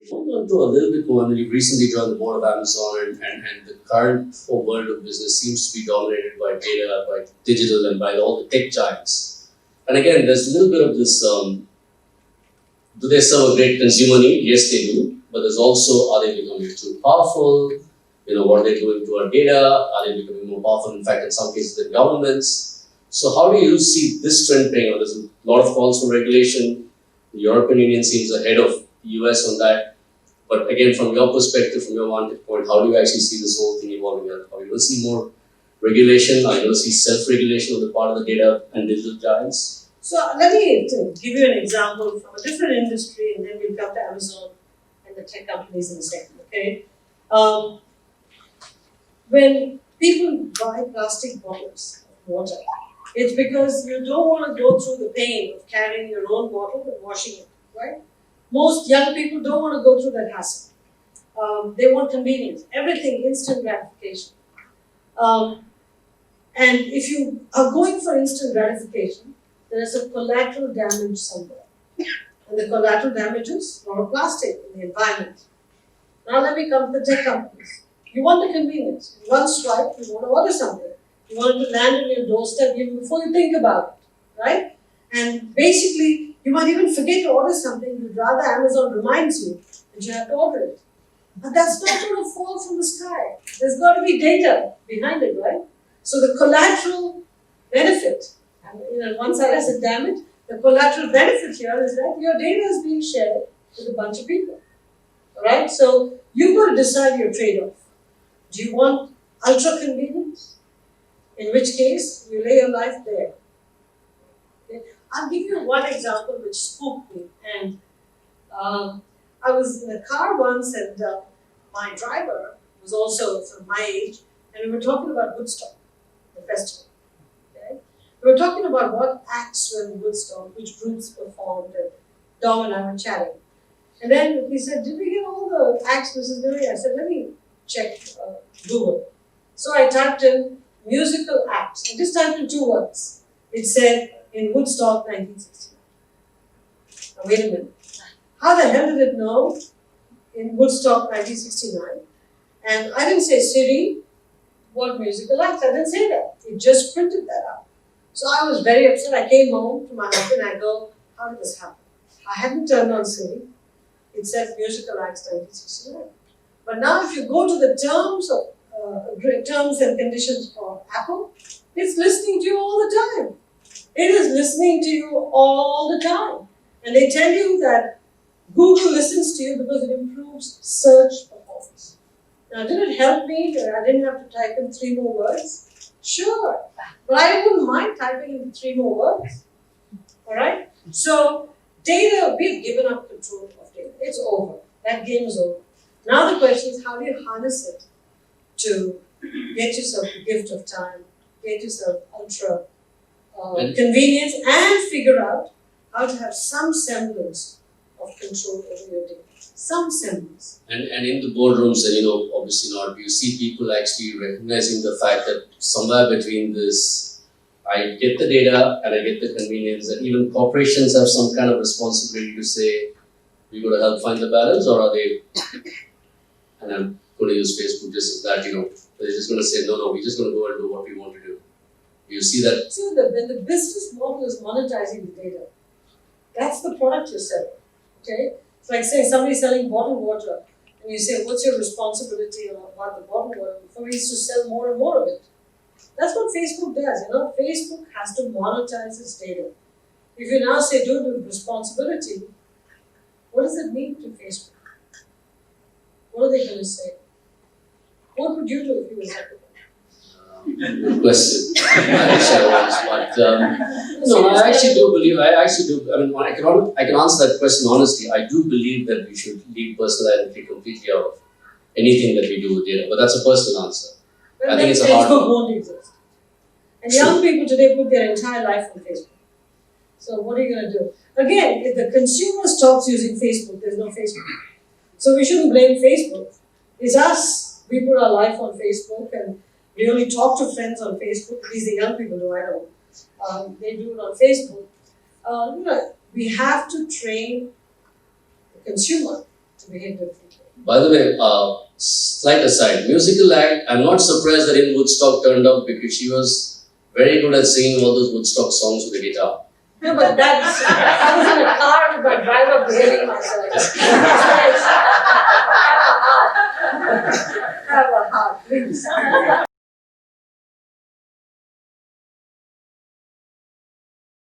Moving on to a little bit more, I mean, you've recently joined the board of Amazon, and the current whole world of business seems to be dominated by data, by digital, and by all the tech giants. And again, there's a little bit of this, do they serve a great consumer need? Yes, they do. But there's also, are they becoming too powerful? What are they doing to our data? Are they becoming more powerful, in fact, in some cases, than governments? So how do you see this trend playing out? There's a lot of calls for regulation. The European Union seems ahead of the US on that. But again, from your perspective, from your vantage point, how do you actually see this whole thing evolving? Are we going to see more regulation? Are you going to see self-regulation on the part of the data and digital giants? So let me give you an example from a different industry, and then we'll come to Amazon and the tech companies in a second. Okay, when people buy plastic bottles of water, it's because you don't want to go through the pain of carrying your own bottle and washing it, right? Most young people don't want to go through that hassle. They want convenience, everything, instant gratification. And if you are going for instant gratification, there is a collateral damage somewhere. And the collateral damage is a lot of plastic in the environment. Now let me come to the tech companies. You want the convenience. In one swipe, you want to order something. You want it to land on your doorstep even before you think about it, right? And basically, you might even forget to order something. You'd rather Amazon reminds you that you have to order it. But that's not going to fall from the sky. There's got to be data behind it, right? So the collateral benefit, and on one side I said damage, the collateral benefit here is that your data is being shared with a bunch of people. All right? So you've got to decide your trade-off. Do you want ultra convenience? In which case, you lay your life bare. Okay? I'll give you one example which spooked me. And I was in a car once, and my driver was also from my age, and we were talking about Woodstock, the festival. Okay? We were talking about what acts were in Woodstock, which groups performed, and Dom and I were chatting. And then he said, "Did we get all the acts, Mrs. Nooyi?" I said, "Let me check Google." So I typed in musical acts. I just typed in 2 words. It said, in Woodstock 1969. Now wait a minute. How the hell did it know in Woodstock 1969? And I didn't say, "Siri, what musical acts?" I didn't say that. It just printed that out. So I was very upset. I came home to my husband and I go, "How did this happen?" I hadn't turned on Siri. It said musical acts 1969. But now if you go to the terms and conditions for Apple, it's listening to you all the time. It is listening to you all the time. And they tell you that Google listens to you because it improves search performance. Now, did it help me that I didn't have to type in 3 more words? Sure. But I wouldn't mind typing in 3 more words. All right? So, data, we've given up control of data. It's over. That game is over. Now the question is, how do you harness it to get yourself the gift of time, get yourself ultra convenience, and figure out how to have some semblance of control over your data. Some semblance. And in the boardrooms, and obviously not, do you see people actually recognizing the fact that somewhere between this, I get the data and I get the convenience, that even corporations have some kind of responsibility to say, we've got to help find the balance, or are they, and I'm going to use Facebook just as that, they're just going to say, no, we're just going to go and do what we want to do. Do you see that? See, when the business model is monetizing the data, that's the product you're selling. Okay? It's like saying somebody's selling bottled water, and you say, what's your responsibility about the bottled water? For me, it's to sell more and more of it. That's what Facebook does. Facebook has to monetize its data. If you now say, do it with responsibility, what does it mean to Facebook? What are they going to say? What would you do if you were Zuckerberg? Good question. I wish I was, but no, I actually do believe. I can answer that question honestly. I do believe that we should leave personal identity completely out of anything that we do with data. But that's a personal answer. Well, I think it's a hard Facebook one. won't exist. And young people today put their entire life on Facebook. So what are you going to do? Again, if the consumer stops using Facebook, there's no Facebook. So we shouldn't blame Facebook. It's us. We put our life on Facebook, and we only talk to friends on Facebook. At least the young people do. I don't. They do it on Facebook. We have to train the consumer to behave differently. By the way, slight aside, musical act, I'm not surprised that in Woodstock turned out because she was very good at singing all those Woodstock songs with the guitar. No, but that's, I was in a car with my driver behaving myself. Have a heart, please.